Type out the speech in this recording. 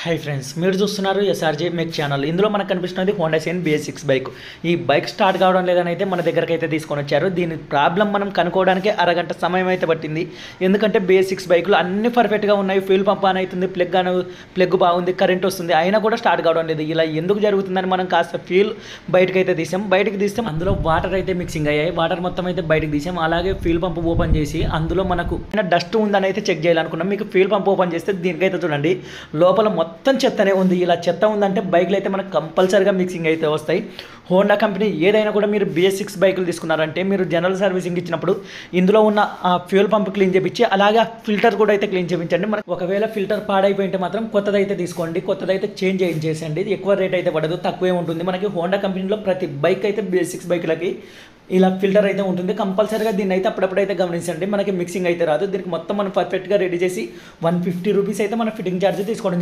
Hi friends, మీరు చూస్తున్నారు SRJ మెక్ channel. ఇందులో మనకు కనిపిస్తున్నది హోండా షైన్ BS6 బైక్. ఈ బైక్ స్టార్ట్ కావడం లేదని అయితే మన దగ్గరికి అయితే తీసుకొని వచ్చారు. దీని ప్రాబ్లం మనం కనుక్కోవడానికి అరగంట సమయం అయితే పట్టింది. ఎందుకంటే BS6 బైకులు అన్ని పర్ఫెక్ట్గా ఉన్నాయి. ఫ్యూల్ పంప్ ఆన్ అవుతుంది, ప్లగ్ బాగుంది, కరెంట్ వస్తుంది, అయినా కూడా స్టార్ట్ కావడం లేదు. ఇలా ఎందుకు జరుగుతుందని మనం కాస్త ఫ్యూల్ బయటకు అయితే తీసాం. బయటకు తీస్తే అందులో వాటర్ అయితే మిక్సింగ్ అయ్యాయి. వాటర్ మొత్తం అయితే బయటకు తీసాం. అలాగే ఫ్యూల్ పంప్ ఓపెన్ చేసి అందులో మనకు డస్ట్ ఉందని అయితే చెక్ చేయాలనుకున్నాం. మీకు ఫ్యూల్ పంప్ ఓపెన్ చేస్తే దీనికైతే చూడండి, లోపల మొత్తం చెత్తనే ఉంది. ఇలా చెత్త ఉందంటే బైక్లు అయితే మనకు కంపల్సరీగా మిక్సింగ్ అయితే వస్తాయి. హోండా కంపెనీ ఏదైనా కూడా మీరు BS6 బైకులు తీసుకున్నారంటే మీరు జనరల్ సర్వీసింగ్ ఇచ్చినప్పుడు ఇందులో ఉన్న ఆ ఫ్యూల్ పంప్ క్లీన్ చేయించి అలాగే ఫిల్టర్ కూడా అయితే క్లీన్ చేయించండి. మనకు ఒకవేళ ఫిల్టర్ పాడైపోయింటే మాత్రం కొత్తదైతే తీసుకోండి, కొత్తదైతే చేంజ్ చేసేయండి. ఎక్కువ రేట్ అయితే పడదు, తక్కువే ఉంటుంది. మనకి హోండా కంపెనీలో ప్రతి బైక్ అయితే BS6 బైకులకి ఇలా ఫిల్టర్ అయితే ఉంటుంది. కంపల్సరీగా దీన్ని అయితే అప్పుడప్పుడైతే గమనించండి. మనకి మిక్సింగ్ అయితే రాదు. దీనికి మొత్తం మనం పర్ఫెక్ట్గా రెడీ చేసి 150 రూపీస్ అయితే మన ఫిట్టింగ్ ఛార్జ్ తీసుకోవడం.